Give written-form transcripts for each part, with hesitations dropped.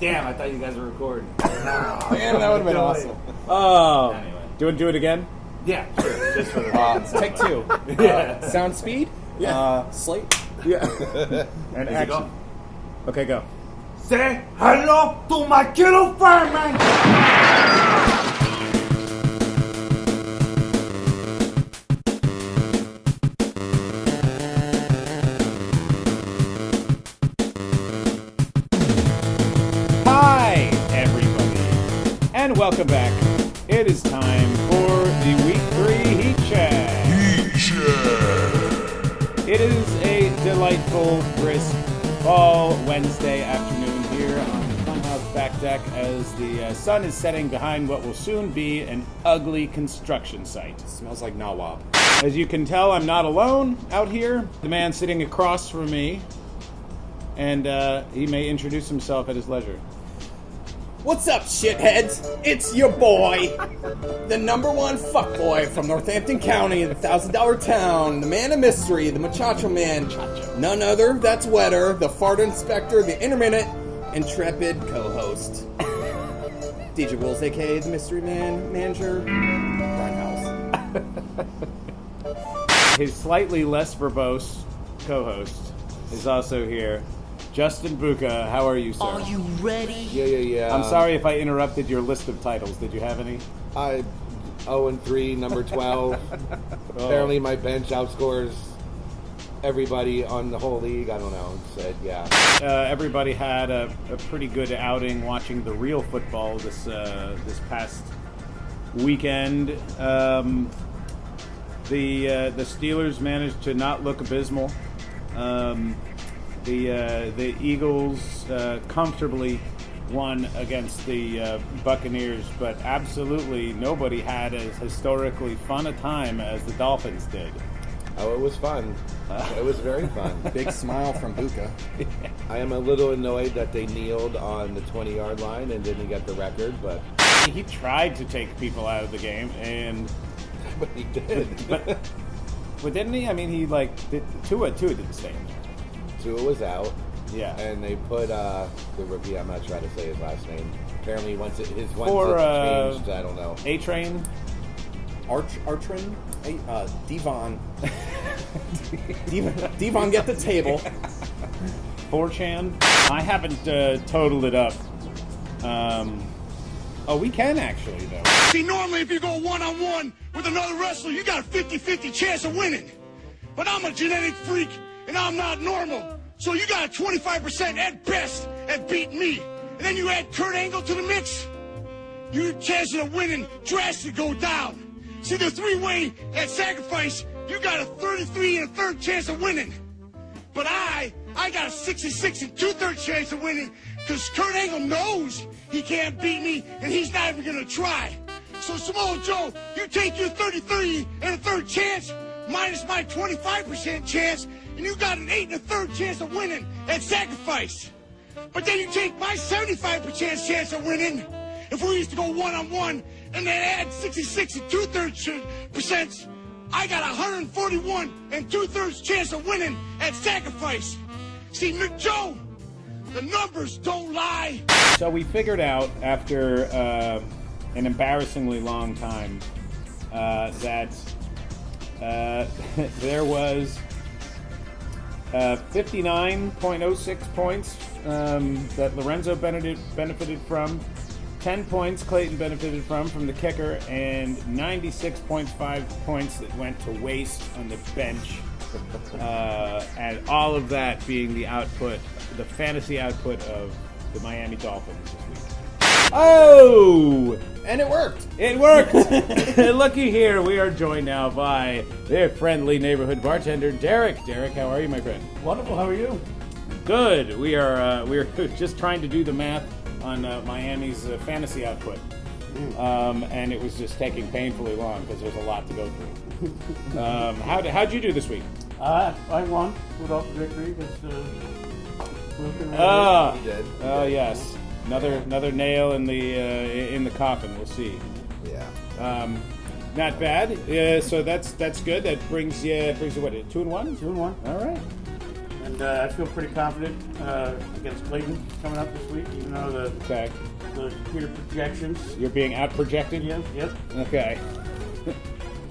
Damn, I thought you guys were recording. Man, that would have been awesome. Oh. Anyway. Do it again? Yeah, sure. Just for the Take two. Yeah. Sound speed? Yeah. Slate? Yeah. And Easy, action. go. Okay, go. Say hello to my killer fireman! Hi, everybody, and welcome back. It is time for the Week 3 Heat Check. It is a delightful, brisk fall Wednesday afternoon here on the Funhouse back deck as the sun is setting behind what will soon be an ugly construction site. Smells like Nawab. As you can tell, I'm not alone out here. The man sitting across from me, and he may introduce himself at his leisure. What's up, shitheads? It's your boy, the #1 fuckboy from Northampton County, the $1,000 town, the man of mystery, the machacho man, none other, that's Wetter, the fart inspector, the intermittent, intrepid co-host. DJ Wills, aka the mystery man, manager, Grindhouse. His slightly less verbose co-host is also here. Justin Bucha, how are you, sir? Are you ready? Yeah. I'm sorry if I interrupted your list of titles. Did you have any? I 0-3, number 12. Apparently my bench outscores everybody on the whole league. I don't know. Said yeah. Everybody had a pretty good outing watching the real football this past weekend. The Steelers managed to not look abysmal. The Eagles comfortably won against the Buccaneers, but absolutely nobody had as historically fun a time as the Dolphins did. Oh, it was fun. It was very fun. Big smile from Bucha. I am a little annoyed that they kneeled on the 20-yard line and didn't get the record, but He tried to take people out of the game, and but he did. but didn't he? I mean, he did Tua didn't stay in there. Tua was out. Yeah. And they put the rookie. I'm not trying to say his last name. Apparently, once it changed, I don't know. A-Train. Artrin? Devon. Devon, get the table. 4chan. I haven't totaled it up. We can actually, though. See, normally if you go one-on-one with another wrestler, you got a 50-50 chance of winning. But I'm a genetic freak, and I'm not normal. So you got a 25% at best at beating me. And then you add Kurt Angle to the mix, your chances of winning drastically go down. See, the three-way at sacrifice, you got a 33 1/3 chance of winning. But I got a 66 2/3 chance of winning because Kurt Angle knows he can't beat me, and he's not even going to try. So, Samoa Joe, you take your 33 1/3 chance minus my 25% chance, and you got an 8 1/3 chance of winning at sacrifice. But then you take my 75% chance of winning if we used to go one-on-one, and then add 66 2/3%. I got 141 2/3 chance of winning at sacrifice. See, Joe, the numbers don't lie. So we figured out after an embarrassingly long time that there was 59.06 points that Lorenzo benefited from, 10 points Clayton benefited from the kicker, and 96.5 points that went to waste on the bench. And all of that being the fantasy output of the Miami Dolphins this week. Oh! And it worked. It worked! Looky here, we are joined now by their friendly neighborhood bartender, Derek. Derek, how are you, my friend? Wonderful, how are you? Good. We are just trying to do the math on Miami's fantasy output. And it was just taking painfully long because there's a lot to go through. How'd you do this week? I won without the victory because He did. Oh yes, another nail in the coffin. We'll see. Yeah. Not bad. So that's good. That brings you what? 2-1. 2-1. All right. And I feel pretty confident against Clayton coming up this week, even though the computer projections. You're being out-projected? Yep. Okay.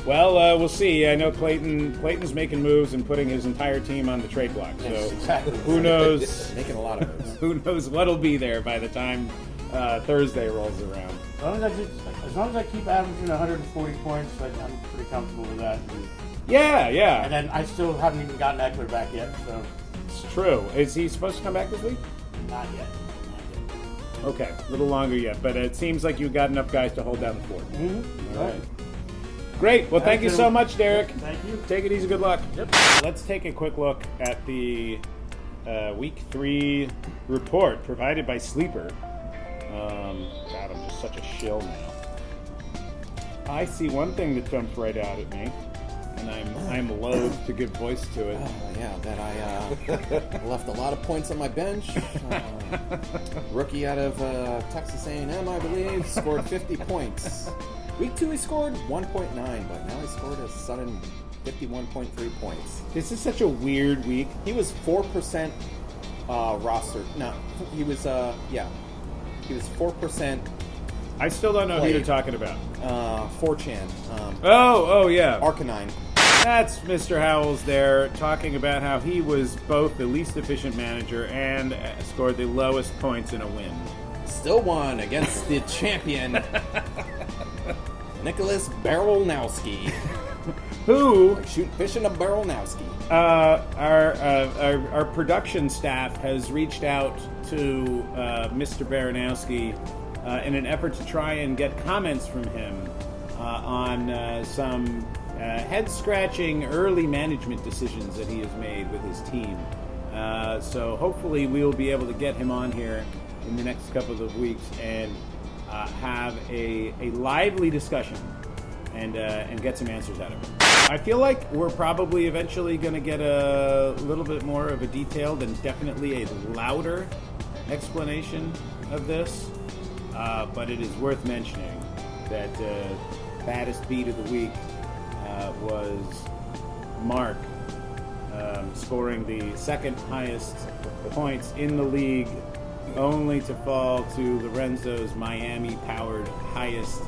Well, we'll see. I know Clayton's making moves and putting his entire team on the trade block. So Yes, exactly. who knows? Making a lot of moves. Who knows what'll be there by the time Thursday rolls around? As long as I keep averaging 140 points, I'm pretty comfortable with that. Yeah. And then I still haven't even gotten Eckler back yet, so It's true. Is he supposed to come back this week? not yet. Okay, a little longer yet, but it seems like you've got enough guys to hold down the fort. Mm-hmm. All right. Great. Well, thank you so much, Derek. Thank you. Take it easy. Good luck. Yep. Let's take a quick look at the Week 3 report provided by Sleeper. God, I'm just such a shill now. I see one thing that jumps right out at me, and I'm loath to give voice to it. Oh, yeah, that I left a lot of points on my bench. Rookie out of Texas A&M, I believe, scored 50 points. Week 2 he scored 1.9, but now he scored a sudden 51.3 points. This is such a weird week. He was 4% rostered. No, he was, he was 4% I still don't know who Played. you're talking about. 4chan. Oh, yeah. Arcanine. That's Mr. Howells there talking about how he was both the least efficient manager and scored the lowest points in a win. Still won against the champion, Nicholas Barolnowski. Who Shoot fish in a Barolnowski. our production staff has reached out to Mr. Baranowski in an effort to try and get comments from him on some head-scratching early management decisions that he has made with his team. So hopefully we'll be able to get him on here in the next couple of weeks and have a lively discussion and get some answers out of him. I feel like we're probably eventually going to get a little bit more of a detailed and definitely a louder explanation of this, but it is worth mentioning that baddest beat of the week was Mark scoring the second highest points in the league, only to fall to Lorenzo's Miami-powered highest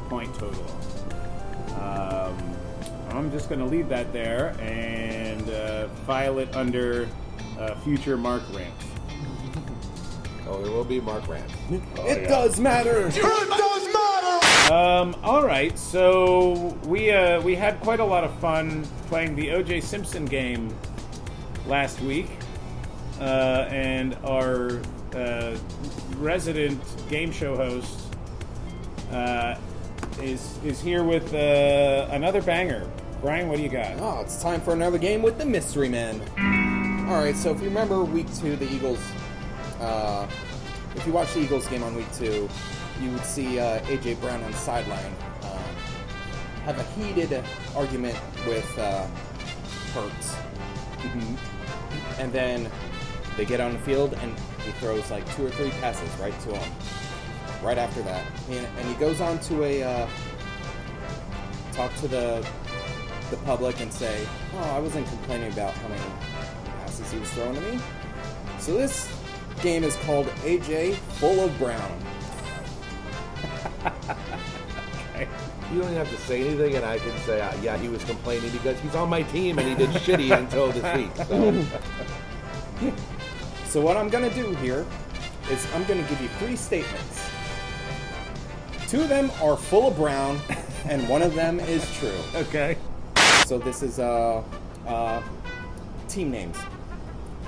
point total. I'm just going to leave that there and file it under future Mark rants. Oh, there will be Mark rants. It does matter. All right, so we had quite a lot of fun playing the O.J. Simpson game last week, and our resident game show host is here with another banger. Brian, what do you got? Oh, it's time for another game with the Mystery Men. All right, so if you remember week 2, the Eagles, if you watch the Eagles game on week 2, you would see A.J. Brown on the sideline have a heated argument with Hurts. And then they get on the field and he throws like 2 or 3 passes right to him. Right after that. And he goes on to talk to the public and say, oh, I wasn't complaining about how many passes he was throwing to me. So this game is called AJ Full of Brown. Okay. You don't have to say anything, and I can say, yeah, he was complaining because he's on my team and he did shitty until this week. So. So what I'm going to do here is I'm going to give you 3 statements. 2 of them are full of brown, and 1 of them is true. Okay. So this is team names.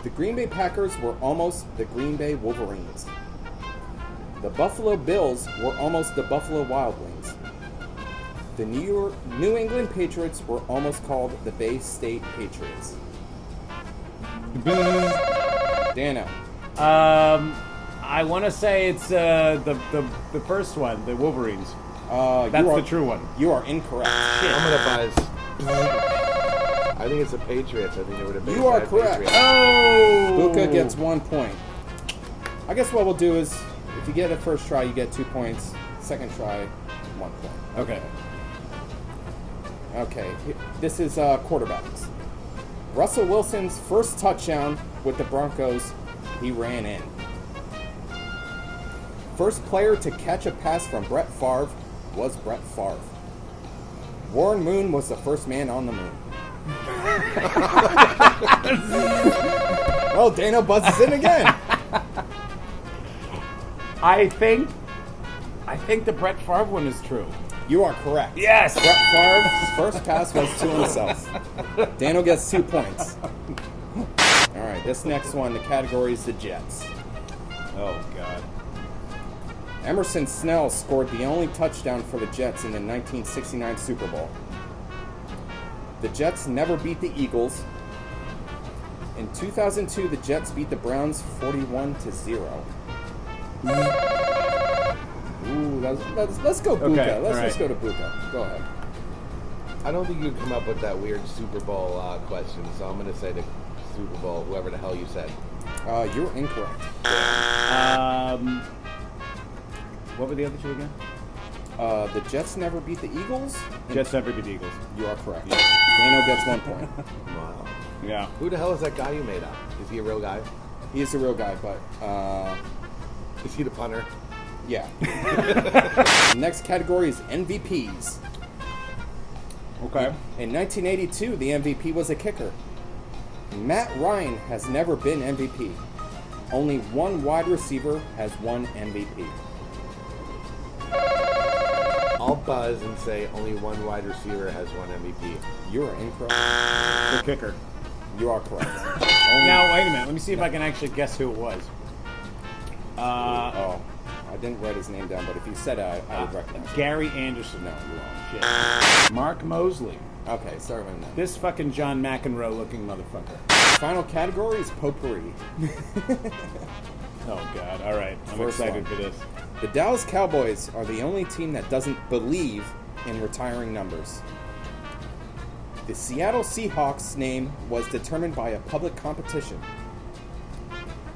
The Green Bay Packers were almost the Green Bay Wolverines. The Buffalo Bills were almost the Buffalo Wild Wings. The New England Patriots were almost called the Bay State Patriots. Danno. I want to say it's the first one, the Wolverines. That's the true one. You are incorrect. I'm going to buzz. I think it's the Patriots. I think they were the Bay You are State correct. Patriots. Oh! Bucha gets 1 point. I guess what we'll do is, if you get a first try, you get 2 points. Second try, 1 point. Okay. Okay, this is quarterbacks. Russell Wilson's first touchdown with the Broncos, he ran in. First player to catch a pass from Brett Favre was Brett Favre. Warren Moon was the first man on the moon. Well, Danno buzzes in again. I think the Brett Favre one is true. You are correct. Yes! Brett Favre's first pass was to himself. Danno gets 2 points. All right, this next one, the category is the Jets. Oh, God. Emerson Snell scored the only touchdown for the Jets in the 1969 Super Bowl. The Jets never beat the Eagles. In 2002, the Jets beat the Browns 41-0. Ooh, let's go Bucha. Okay, Let's all just right. go to Bucha. Go ahead. I don't think you'd come up with that weird Super Bowl question, so I'm going to say the Super Bowl, whoever the hell you said. You're incorrect. What were the other two again? The Jets never beat the Eagles. Jets never beat the Eagles. You are correct. Danno gets 1 point. Wow. Yeah. Who the hell is that guy you made up? Is he a real guy? He is a real guy, but Is he the punter? yeah. The next category is MVPs. Okay. In 1982, the MVP was a kicker. Matt Ryan has never been MVP. Only one wide receiver has won MVP. I'll buzz and say only one wide receiver has won MVP. You are incorrect. The kicker. You are correct. Now, wait a minute. Let me see if I can actually guess who it was. Oh, I didn't write his name down, but if you said it, I would recognize it. Gary Anderson. No, you're wrong. Shit. Mark Mosley. Okay, sorry about that. This fucking John McEnroe looking motherfucker. Final category is potpourri. Oh, God. All right. I'm First excited one. for this. The Dallas Cowboys are the only team that doesn't believe in retiring numbers. The Seattle Seahawks name was determined by a public competition.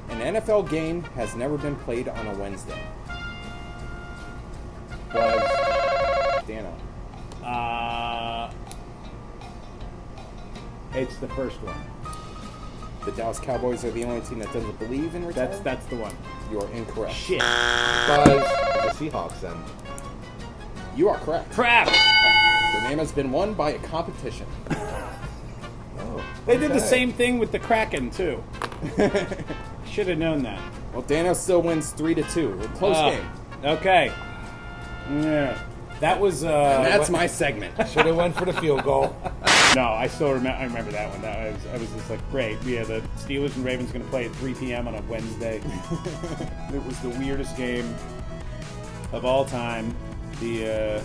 An NFL game has never been played on a Wednesday. Was Danno. It's the first one. The Dallas Cowboys are the only team that doesn't believe in retiring? That's the one. You are incorrect. Shit. Buzz, the Seahawks then. You are correct. Crap. Their name has been won by a competition. Oh, They did the okay. same thing with the Kraken, too. Should have known that. Well, Danno still wins 3-2. A close game. Okay. Yeah. That was. And that's my segment. Should have went for the field goal. No, I still remember. I remember that one. I was just like, great. Yeah, the Steelers and Ravens going to play at 3 p.m. on a Wednesday. It was the weirdest game of all time. The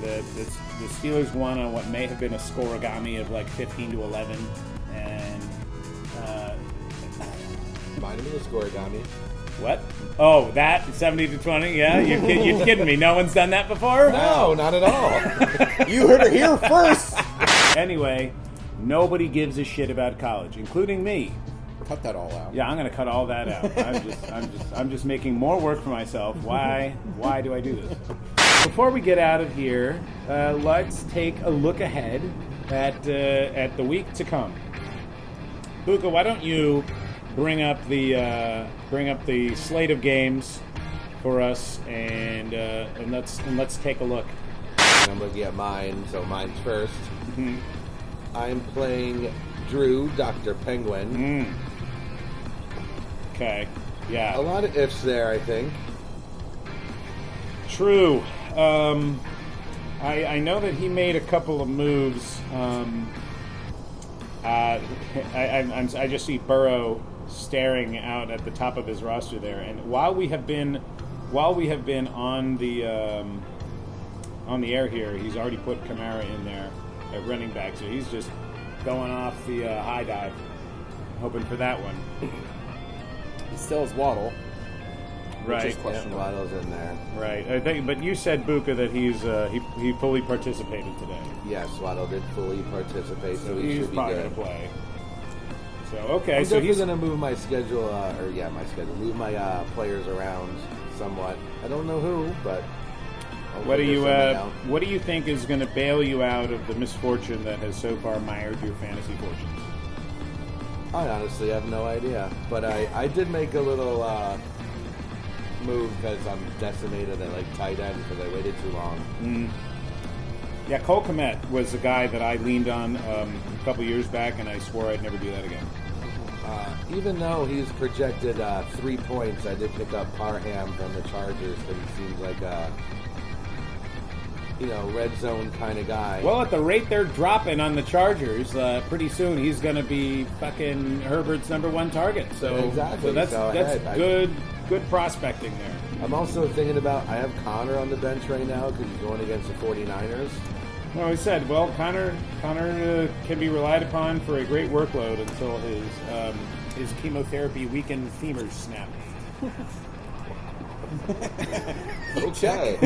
Steelers won on what may have been a scoregami of like 15-11, and Reminded me of Scorigami. what? Oh, that 70-20. Yeah, you're kidding me. No one's done that before. No, not at all. You heard it here first. Anyway, nobody gives a shit about college, including me. Cut that all out. Yeah, I'm gonna cut all that out. I'm just making more work for myself. Why do I do this? Before we get out of here, let's take a look ahead at the week to come. Bucha, why don't you bring up the slate of games for us, and let's take a look. I'm looking at mine, so mine's first. Mm-hmm. I'm playing Drew, Dr. Penguin. Okay. Yeah. A lot of ifs there, I think. True. I know that he made a couple of moves. I just see Burrow staring out at the top of his roster there, and while we have been on the air here, he's already put Kamara in there at running back, so he's just going off the high dive, hoping for that one. He still has Waddle. Right. Which is questionable. Waddle's in there. Right. I think, but you said, Bucha, that he fully participated today. Yes, Waddle did fully participate, so he He's should be probably good. going to play. So, okay. I'm So definitely he's going to move my schedule, move my players around somewhat. I don't know who, but I'll What do figure you something out. What do you think is going to bail you out of the misfortune that has so far mired your fantasy fortunes? I honestly have no idea, but I did make a little move because I'm decimated at like tight end because I waited too long. Yeah, Cole Kmet was the guy that I leaned on a couple years back, and I swore I'd never do that again. Even though he's projected 3 points, I did pick up Parham from the Chargers because he seems like a red zone kind of guy. Well, at the rate they're dropping on the Chargers, pretty soon he's going to be fucking Herbert's #1 target. So, Exactly. so that's So good prospecting there. I'm also thinking about I have Connor on the bench right now because he's going against the 49ers. Well, we said, Connor can be relied upon for a great workload until his chemotherapy weakened femurs snap. Okay.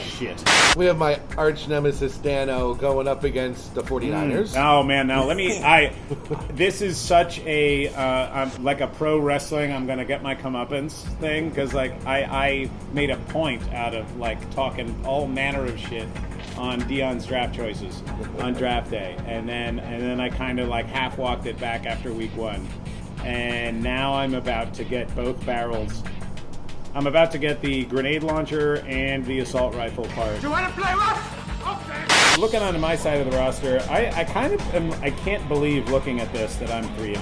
Shit. We have my arch nemesis Danno going up against the 49ers. Oh man, now let me. This is such a like a pro wrestling. I'm gonna get my comeuppance thing because I made a point out of like talking all manner of shit on Dion's draft choices on draft day, and then I kind of like half walked it back after week 1, and now I'm about to get both barrels. I'm about to get the grenade launcher and the assault rifle part. You want to play rough? Okay. Looking onto my side of the roster, I kind of am, I can't believe looking at this that I'm 3-0.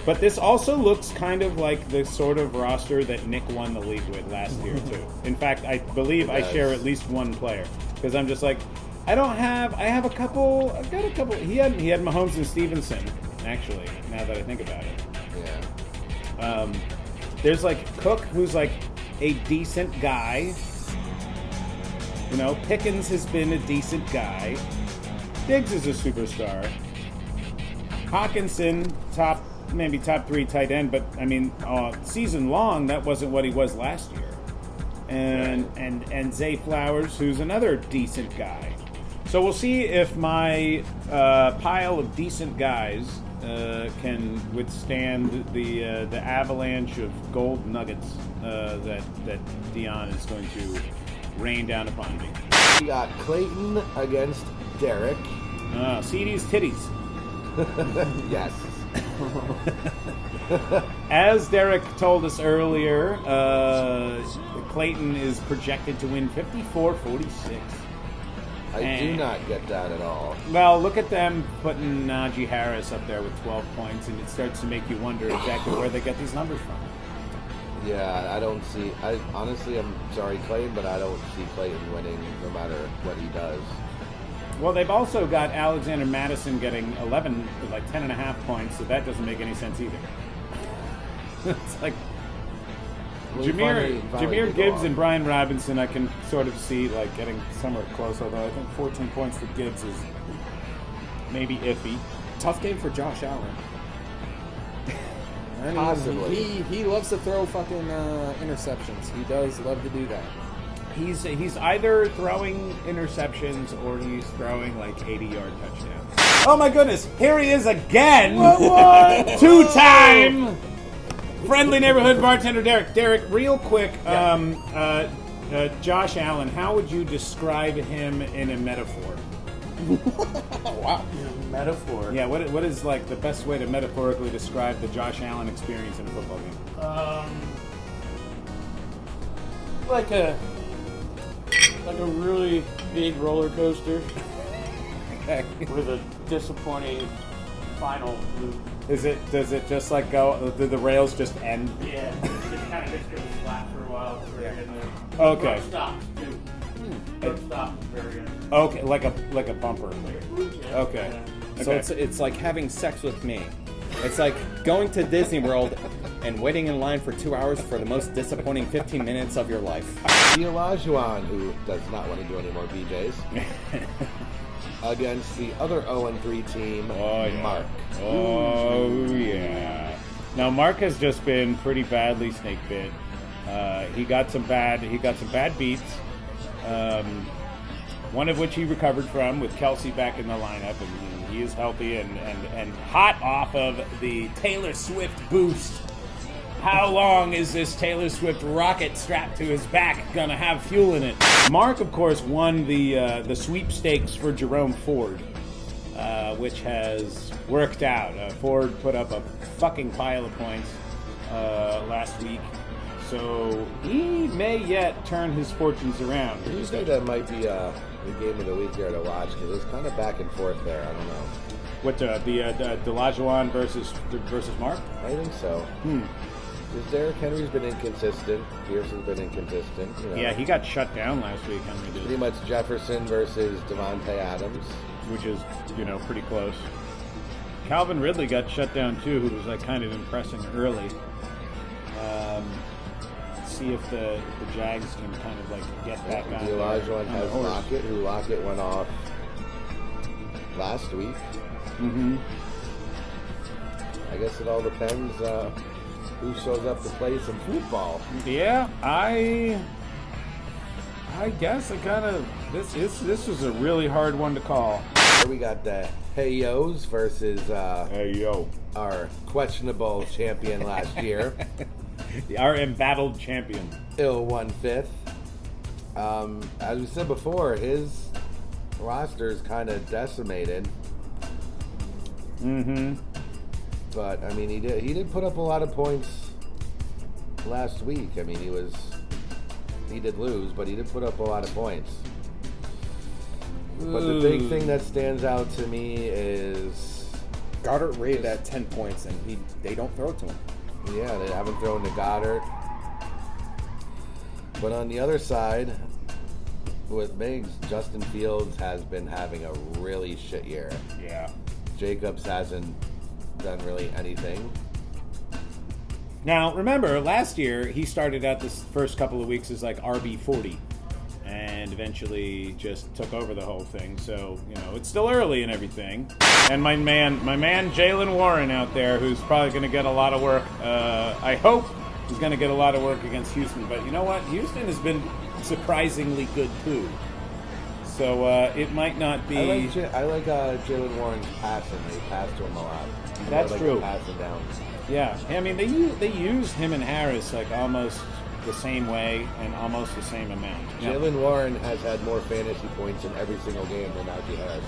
But this also looks kind of like the sort of roster that Nick won the league with last year too. In fact, I believe I share at least one player because I'm just like, I've got a couple. He had Mahomes and Stevenson actually. Now that I think about it. Yeah. There's like Cook, who's like a decent guy. Pickens has been a decent guy. Diggs is a superstar. Hawkinson, maybe top 3 tight end, but I mean, season long, that wasn't what he was last year. And Zay Flowers, who's another decent guy. So we'll see if my pile of decent guys can withstand the avalanche of gold nuggets that Dion is going to rain down upon me. We got Clayton against Derek. CD's titties. Yes. As Derek told us earlier, Clayton is projected to win 54-46. I do not get that at all. Well, look at them putting Najee Harris up there with 12 points, and it starts to make you wonder exactly where they get these numbers from. Yeah, I don't see. Honestly, I'm sorry, Clayton, but I don't see Clayton winning no matter what he does. Well, they've also got Alexander Madison getting 10.5 points, so that doesn't make any sense either. It's like Jahmyr Gibbs and Brian Robinson, I can sort of see like getting somewhere close, although I think 14 points for Gibbs is maybe iffy. Tough game for Josh Allen. I mean, Possibly. He loves to throw fucking interceptions. He does love to do that. He's either throwing interceptions or he's throwing like 80-yard touchdowns. Oh my goodness, here he is again! What? Two-time friendly neighborhood bartender Derek. Derek, real quick, Josh Allen, how would you describe him in a metaphor? Wow. Metaphor. Yeah, what is like the best way to metaphorically describe the Josh Allen experience in a football game? Like a really big roller coaster Okay. with a disappointing final loop. Does it just like go? Do the rails just end? Yeah, it kind of just goes flat for a while. Okay. Road stops too. Road stops very end. Okay, like a bumper. Okay. So it's like having sex with me. It's like going to Disney World and waiting in line for 2 hours for the most disappointing 15 minutes of your life. Olajuwon, who does not want to do any more BJs, against the other 0-3 team, Mark. Oh yeah. Now Mark has just been pretty badly snake bit. He got some bad beats. One of which he recovered from with Kelsey back in the lineup, and he is healthy and hot off of the Taylor Swift boost. How long is this Taylor Swift rocket strapped to his back gonna have fuel in it? Mark, of course, won the sweepstakes for Jerome Ford, which has worked out. Ford put up a fucking pile of points last week, so he may yet turn his fortunes around. You think that might be the game of the week here to watch, because it's kind of back and forth there. I don't know. What the Delajuan versus Mark? I think so. Because Derrick Henry's been inconsistent. Pearson's been inconsistent. You know. Yeah, he got shut down last week. Henry did. Pretty much Jefferson versus Devontae Adams, which is, pretty close. Calvin Ridley got shut down too, who was like kind of impressing early. See if the Jags can kind of like get back on. Elijah has Lockett, who Lockett went off last week. Mm-hmm. I guess it all depends who shows up to play some football. Yeah, I guess I kind of this is a really hard one to call. We got the Hey-Yos versus our questionable champion last year. Our embattled champion. Ill 1/5. As we said before, his roster is kind of decimated. Mm-hmm. But I mean, he did put up a lot of points last week. I mean, he did lose, but he did put up a lot of points. But the big thing that stands out to me is Goddard rated at 10 points, and they don't throw it to him. Yeah, they haven't thrown to Goddard. But on the other side, with Miggs, Justin Fields has been having a really shit year. Yeah. Jacobs hasn't done really anything. Now, remember, last year, he started out this first couple of weeks as like RB40 and eventually just took over the whole thing. So, it's still early and everything. And my man Jalen Warren out there, who's probably going to get a lot of work. I hope he's going to get a lot of work against Houston. But you know what? Houston has been surprisingly good, too. So it might not be... I like Jalen Warren's passing. They pass to him a lot. That's true. Passing down. Yeah. I mean, they use him and Harris like almost the same way and almost the same amount. Jalen Warren has had more fantasy points in every single game than Najee Harris.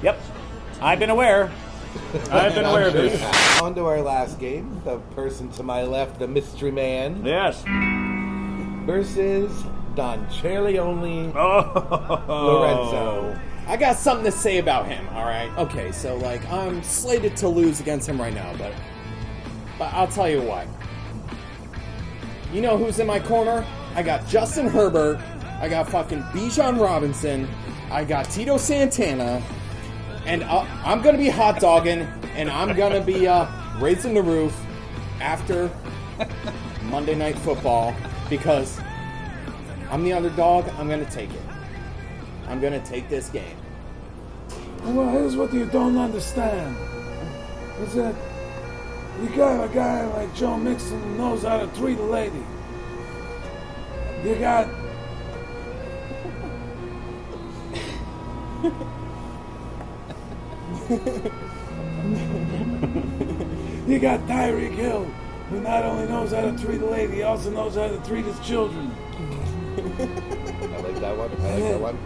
Yep. I've been aware. I've been aware of this. On to our last game. The person to my left, the mystery man. Yes. Versus Don Only Lorenzo. I got something to say about him, alright? Okay, so I'm slated to lose against him right now, but I'll tell you what. You know who's in my corner? I got Justin Herbert, I got fucking Bijan Robinson, I got Tito Santana, and I'm gonna be hot dogging, and I'm gonna be raising the roof after Monday Night Football, because I'm the underdog. I'm going to take it. I'm going to take this game. Well, here's what you don't understand. Is that you got a guy like Joe Mixon who knows how to treat a lady. You got... you got Tyreek Hill, who not only knows how to treat a lady, he also knows how to treat his children. I like that one.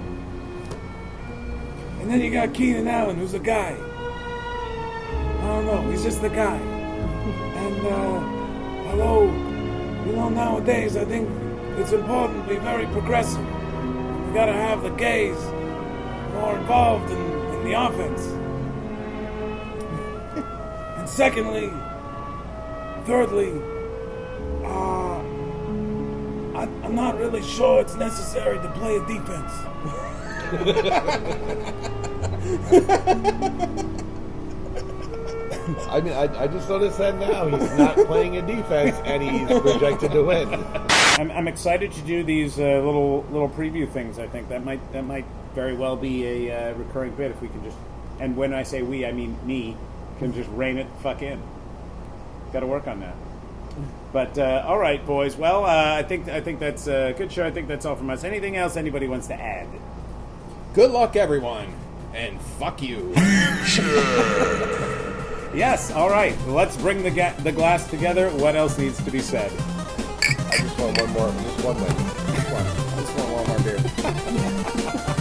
And then you got Keenan Allen, who's a guy. I don't know, he's just a guy. And although, nowadays I think it's important to be very progressive. You gotta have the gays more involved in the offense. And thirdly, I'm not really sure it's necessary to play a defense. I mean, I just noticed that now. He's not playing a defense, and he's projected to win. I'm excited to do these little preview things. I think that might very well be a recurring bit if we can just. And when I say we, I mean me. Can just rein it the fuck in. Got to work on that. But all right, boys. Well, I think that's a good show. I think that's all from us. Anything else anybody wants to add? Good luck, everyone, and fuck you. Yes, all right. Let's bring the glass together. What else needs to be said? I just want one more. Just one win. Just one. I just want one more beer.